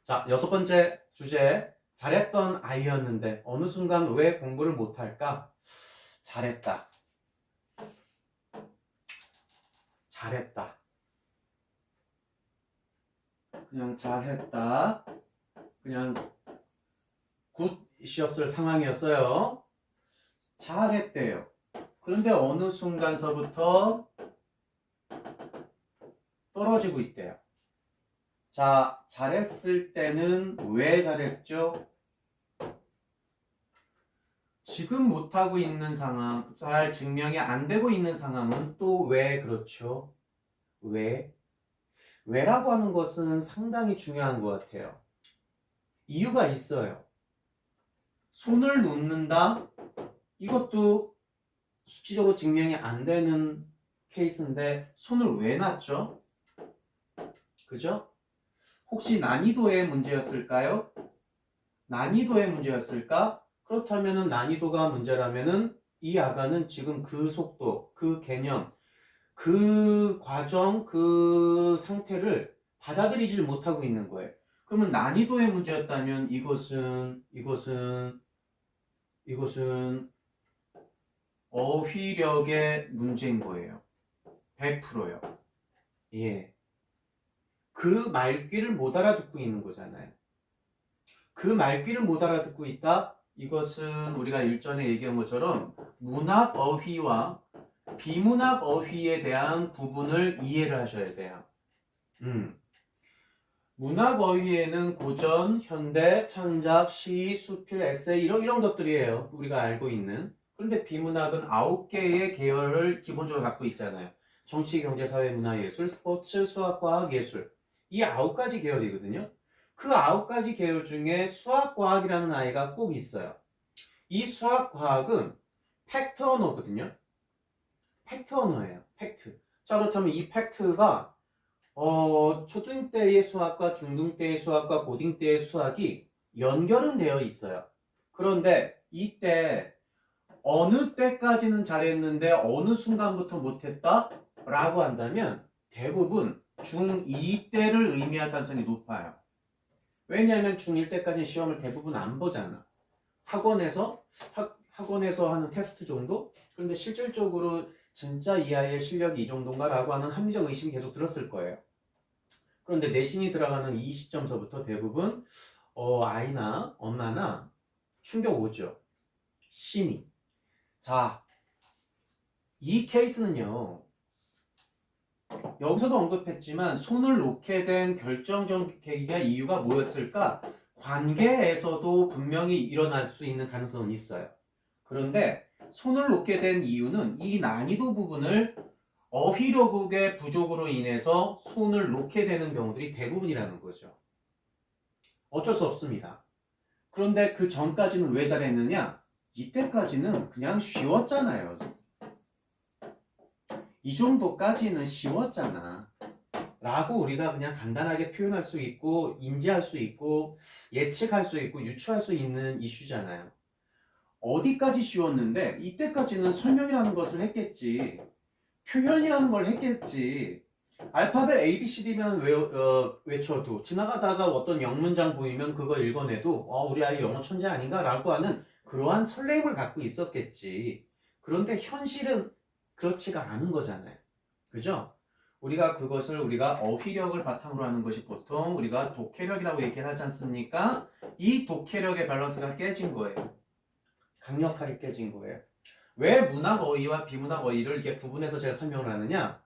자, 여섯 번째 주제. 잘했던 아이였는데 어느 순간 왜 공부를 못할까? 잘했다. 잘했다. 그냥 잘했다. 그냥 굿이었을 상황이었어요. 잘했대요. 그런데 어느 순간서부터 떨어지고 있대요. 자, 잘했을 때는 왜 잘했죠? 지금 못하고 있는 상황, 잘 증명이 안 되고 있는 상황은 또 왜 그렇죠? 왜? 왜라고 하는 것은 상당히 중요한 것 같아요. 이유가 있어요. 손을 놓는다? 이것도 수치적으로 증명이 안 되는 케이스인데 손을 왜 놨죠? 그죠? 혹시 난이도의 문제였을까요? 난이도의 문제였을까? 그렇다면 난이도가 문제라면 이 아가는 지금 그 속도, 그 개념, 그 과정, 그 상태를 받아들이질 못하고 있는 거예요. 그러면 난이도의 문제였다면 이것은 어휘력의 문제인 거예요. 100%요. 예. 그 말귀를 못 알아듣고 있는 거잖아요. 그 말귀를 못 알아듣고 있다? 이것은 우리가 일전에 얘기한 것처럼 문학 어휘와 비문학 어휘에 대한 구분을 이해를 하셔야 돼요. 문학 어휘에는 고전, 현대, 창작, 시, 수필, 에세이 이런 것들이에요. 우리가 알고 있는. 그런데 비문학은 9개의 계열을 기본적으로 갖고 있잖아요. 정치, 경제, 사회, 문화, 예술, 스포츠, 수학, 과학, 예술. 이 9가지 계열이거든요. 그 9가지 계열 중에 수학, 과학이라는 아이가 꼭 있어요. 이 수학, 과학은 팩트 언어거든요. 팩트 언어예요. 팩트. 자, 그렇다면 이 팩트가 초등 때의 수학과 중등 때의 수학과 고등 때의 수학이 연결은 되어 있어요. 그런데 이때 어느 때까지는 잘했는데 어느 순간부터 못했다? 라고 한다면 대부분 중2 때를 의미할 가능성이 높아요. 왜냐하면 중1 때까지는 시험을 대부분 안 보잖아. 학원에서 하는 테스트 정도? 그런데 실질적으로 진짜 이 아이의 실력이 이 정도인가? 라고 하는 합리적 의심이 계속 들었을 거예요. 그런데 내신이 들어가는 이 시점서부터 대부분 아이나 엄마나 충격 오죠. 심히. 자, 이 케이스는요. 여기서도 언급했지만 손을 놓게 된 결정적 계기가 이유가 뭐였을까? 관계에서도 분명히 일어날 수 있는 가능성은 있어요. 그런데 손을 놓게 된 이유는 이 난이도 부분을 어휘력의 부족으로 인해서 손을 놓게 되는 경우들이 대부분이라는 거죠. 어쩔 수 없습니다. 그런데 그 전까지는 왜 잘했느냐? 이때까지는 그냥 쉬웠잖아요. 이 정도까지는 쉬웠잖아. 라고 우리가 그냥 간단하게 표현할 수 있고 인지할 수 있고 예측할 수 있고 유추할 수 있는 이슈잖아요. 어디까지 쉬웠는데 이때까지는 설명이라는 것을 했겠지. 표현이라는 걸 했겠지. 알파벳 ABCD면 외쳐도 지나가다가 어떤 영문장 보이면 그거 읽어내도 우리 아이 영어 천재 아닌가? 라고 하는 그러한 설렘을 갖고 있었겠지. 그런데 현실은 그렇지가 않은 거잖아요. 그죠? 우리가 어휘력을 바탕으로 하는 것이 보통 우리가 독해력이라고 얘기를 하지 않습니까? 이 독해력의 밸런스가 깨진 거예요. 강력하게 깨진 거예요. 왜 문학 어휘와 비문학 어휘를 이렇게 구분해서 제가 설명을 하느냐?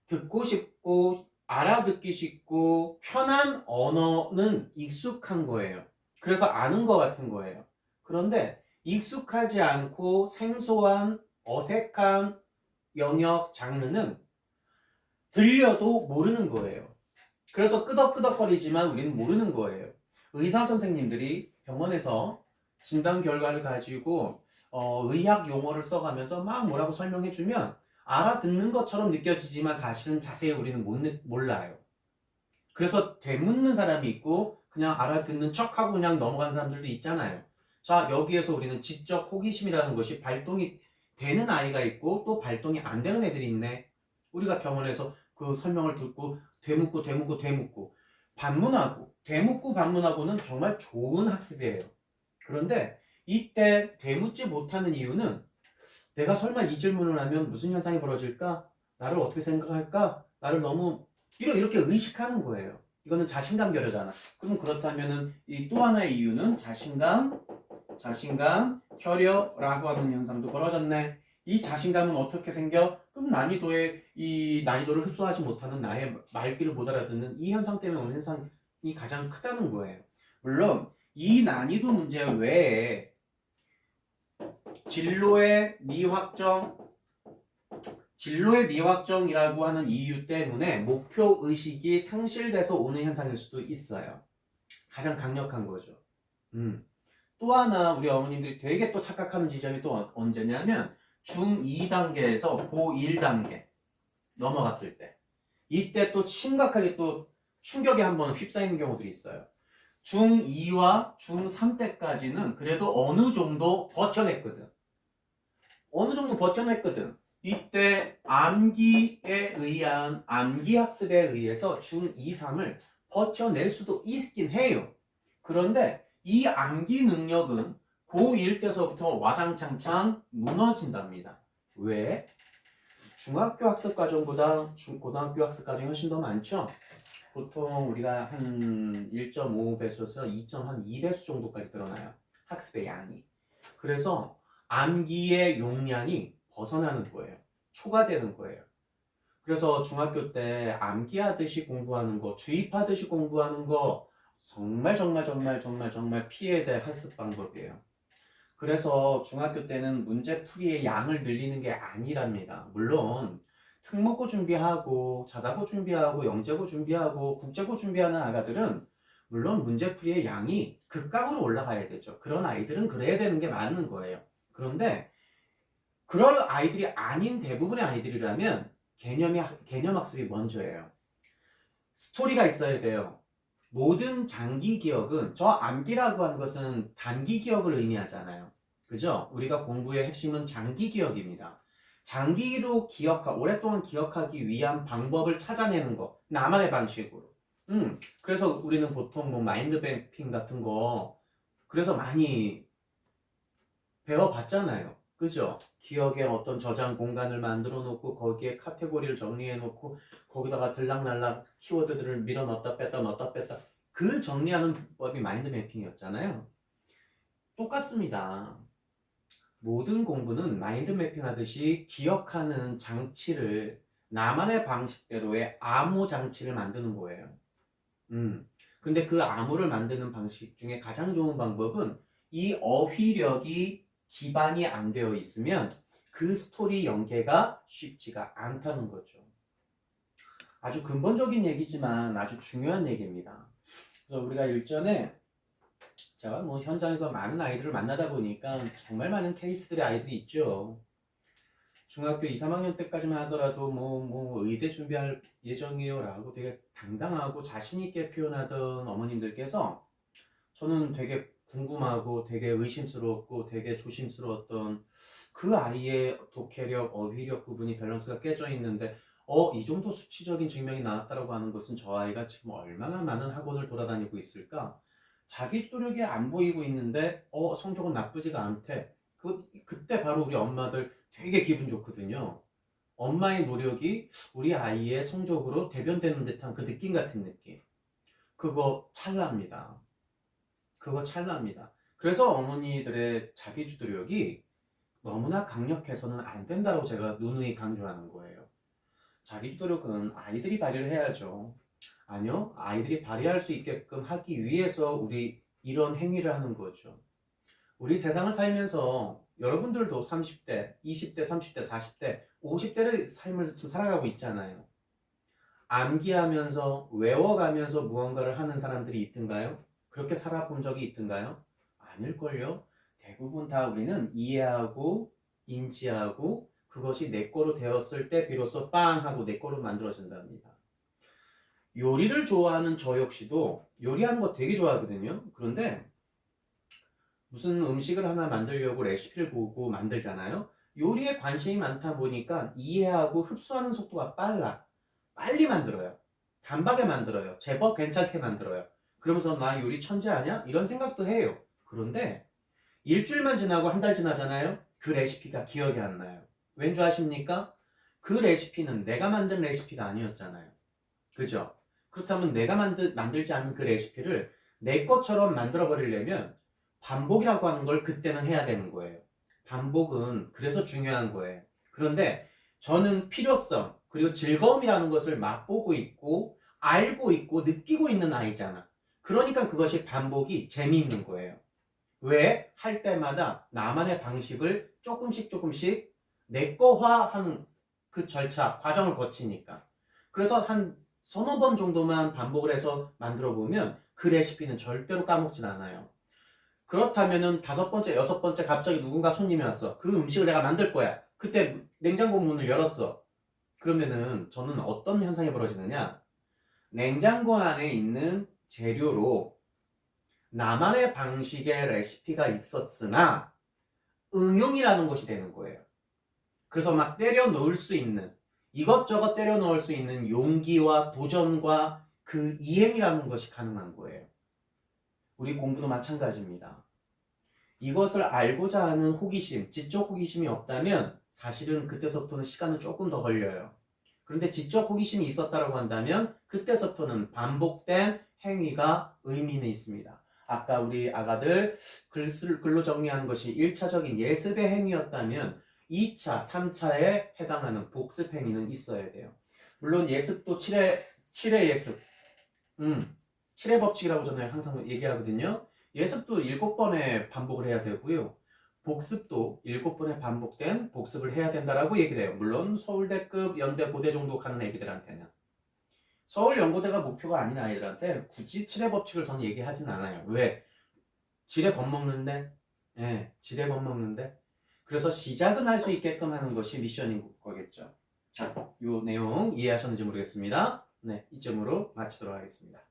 듣고 싶고 알아듣기 쉽고 편한 언어는 익숙한 거예요. 그래서 아는 것 같은 거예요. 그런데 익숙하지 않고 생소한 어색한 영역 장르는 들려도 모르는 거예요. 그래서 끄덕끄덕거리지만 우리는 모르는 거예요. 의사 선생님들이 병원에서 진단 결과를 가지고 의학 용어를 써가면서 막 뭐라고 설명해주면 알아듣는 것처럼 느껴지지만 사실은 자세히 우리는 몰라요. 그래서 되묻는 사람이 있고 그냥 알아듣는 척하고 그냥 넘어가는 사람들도 있잖아요. 자, 여기에서 우리는 지적 호기심이라는 것이 발동이 되는 아이가 있고 또 발동이 안 되는 애들이 있네. 우리가 병원에서 그 설명을 듣고 되묻고 반문하고 되묻고 반문하고는 정말 좋은 학습이에요. 그런데 이때 되묻지 못하는 이유는 내가 설마 이 질문을 하면 무슨 현상이 벌어질까? 나를 어떻게 생각할까? 나를 너무 이렇게 의식하는 거예요. 이거는 자신감 결여잖아. 그럼 그렇다면은 이 또 하나의 이유는 자신감 결여라고 하는 현상도 벌어졌네. 이 자신감은 어떻게 생겨? 그럼 이 난이도를 흡수하지 못하는 나의 말귀를 못 알아듣는 이 현상 때문에 오는 현상이 가장 크다는 거예요. 물론 이 난이도 문제 외에 진로의 미확정이라고 하는 이유 때문에 목표 의식이 상실돼서 오는 현상일 수도 있어요. 가장 강력한 거죠. 또 하나 우리 어머님들이 되게 또 착각하는 지점이 또 언제냐면 중2 단계에서 고1 단계 넘어갔을 때 이때 또 심각하게 또 충격에 한번 휩싸이는 경우들이 있어요. 중2와 중3 때까지는 그래도 어느 정도 버텨냈거든. 이때 암기에 의한 암기 학습에 의해서 중2, 3을 버텨낼 수도 있긴 해요. 그런데 이 암기 능력은 고1 때서부터 와장창창 무너진답니다. 왜? 중학교 학습 과정보다 고등학교 학습 과정이 훨씬 더 많죠? 보통 우리가 한 1.5배수에서 2.2배수 정도까지 늘어나요. 학습의 양이. 그래서 암기의 용량이 벗어나는 거예요. 초과되는 거예요. 그래서 중학교 때 암기하듯이 공부하는 거, 주입하듯이 공부하는 거 정말 피해야 될 학습 방법이에요. 그래서 중학교 때는 문제풀이의 양을 늘리는 게 아니랍니다. 물론 특목고 준비하고 자사고 준비하고 영재고 준비하고 국제고 준비하는 아가들은 물론 문제풀이의 양이 극강으로 올라가야 되죠. 그런 아이들은 그래야 되는 게 맞는 거예요. 그런데 그럴 아이들이 아닌 대부분의 아이들이라면 개념 학습이 먼저예요. 스토리가 있어야 돼요. 모든 장기 기억은 저 암기라고 하는 것은 단기 기억을 의미하잖아요. 그죠? 우리가 공부의 핵심은 장기 기억입니다. 장기로 오랫동안 기억하기 위한 방법을 찾아내는 거. 나만의 방식으로. 그래서 우리는 보통 뭐 마인드 맵핑 같은 거 그래서 많이 배워봤잖아요. 그죠? 기억에 어떤 저장 공간을 만들어 놓고 거기에 카테고리를 정리해 놓고 거기다가 들락날락 키워드들을 밀어 넣었다 뺐다 그 정리하는 법이 마인드 매핑이었잖아요. 똑같습니다. 모든 공부는 마인드 매핑 하듯이 기억하는 장치를 나만의 방식대로의 암호 장치를 만드는 거예요. 근데 그 암호를 만드는 방식 중에 가장 좋은 방법은 이 어휘력이 기반이 안 되어 있으면 그 스토리 연계가 쉽지가 않다는 거죠. 아주 근본적인 얘기지만 아주 중요한 얘기입니다. 그래서 우리가 일전에 제가 뭐 현장에서 많은 아이들을 만나다 보니까 정말 많은 케이스들의 아이들이 있죠. 중학교 2, 3학년 때까지만 하더라도 뭐 의대 준비할 예정이에요 라고 되게 당당하고 자신있게 표현하던 어머님들께서 저는 되게 궁금하고 되게 의심스러웠고 되게 조심스러웠던 그 아이의 독해력, 어휘력 부분이 밸런스가 깨져 있는데 이 정도 수치적인 증명이 나왔다고 하는 것은 저 아이가 지금 얼마나 많은 학원을 돌아다니고 있을까? 자기 노력이 안 보이고 있는데 성적은 나쁘지가 않대. 그때 바로 우리 엄마들 되게 기분 좋거든요. 엄마의 노력이 우리 아이의 성적으로 대변되는 듯한 그 느낌 같은 느낌. 그거 찰납니다. 그래서 어머니들의 자기주도 력이 너무나 강력해서는 안 된다고 제가 누누이 강조하는 거예요. 자기주도력은 아이들이 발휘를 해야죠. 아니요, 아이들이 발휘할 수 있게끔 하기 위해서 우리 이런 행위를 하는 거죠. 우리 세상을 살면서 여러분들도 30대, 20대, 30대, 40대, 50대의 삶을 지금 살아가고 있잖아요. 암기하면서 외워가면서 무언가를 하는 사람들이 있던가요? 그렇게 살아본 적이 있던가요? 아닐걸요? 대부분 다 우리는 이해하고 인지하고 그것이 내 거로 되었을 때 비로소 빵 하고 내 거로 만들어진답니다. 요리를 좋아하는 저 역시도 요리하는 거 되게 좋아하거든요. 그런데 무슨 음식을 하나 만들려고 레시피를 보고 만들잖아요. 요리에 관심이 많다 보니까 이해하고 흡수하는 속도가 빨리 만들어요. 단박에 만들어요. 제법 괜찮게 만들어요. 그러면서 나 요리 천재 아니야? 이런 생각도 해요. 그런데 일주일만 지나고 한 달 지나잖아요. 그 레시피가 기억이 안 나요. 왠 줄 아십니까? 그 레시피는 내가 만든 레시피가 아니었잖아요. 그죠? 그렇다면 내가 만들지 않은 그 레시피를 내 것처럼 만들어 버리려면 반복이라고 하는 걸 그때는 해야 되는 거예요. 반복은 그래서 중요한 거예요. 그런데 저는 필요성 그리고 즐거움이라는 것을 맛보고 있고 알고 있고 느끼고 있는 아이잖아. 그러니까 그것이 반복이 재미있는 거예요. 왜? 할 때마다 나만의 방식을 조금씩 내 거화하는 그 절차, 과정을 거치니까. 그래서 한 서너 번 정도만 반복을 해서 만들어 보면 그 레시피는 절대로 까먹진 않아요. 그렇다면은 다섯 번째, 여섯 번째 갑자기 누군가 손님이 왔어. 그 음식을 내가 만들 거야. 그때 냉장고 문을 열었어. 그러면은 저는 어떤 현상이 벌어지느냐? 냉장고 안에 있는 재료로 나만의 방식의 레시피가 있었으나 응용이라는 것이 되는 거예요. 그래서 막 때려 넣을 수 있는 이것저것 때려 넣을 수 있는 용기와 도전과 그 이행이라는 것이 가능한 거예요. 우리 공부도 마찬가지입니다. 이것을 알고자 하는 호기심, 지적 호기심이 없다면 사실은 그때서부터는 시간은 조금 더 걸려요. 그런데 지적 호기심이 있었다고 한다면 그때서부터는 반복된 행위가 의미는 있습니다. 아까 우리 아가들 글로 정리하는 것이 1차적인 예습의 행위였다면 2차, 3차에 해당하는 복습 행위는 있어야 돼요. 물론 예습도 7회 예습, 7회 법칙이라고 저는 항상 얘기하거든요. 예습도 7번의 반복을 해야 되고요. 복습도 7번의 반복된 복습을 해야 된다라고 얘기를 해요. 물론 서울대급, 연대, 고대 정도 가는 애기들한테는. 서울 연고대가 목표가 아닌 아이들한테 굳이 7회 법칙을 저는 얘기하진 않아요. 왜? 지레 겁먹는데? 예, 지레 겁먹는데? 그래서 시작은 할 수 있게끔 하는 것이 미션인 거겠죠. 자, 요 내용 이해하셨는지 모르겠습니다. 네, 이점으로 마치도록 하겠습니다.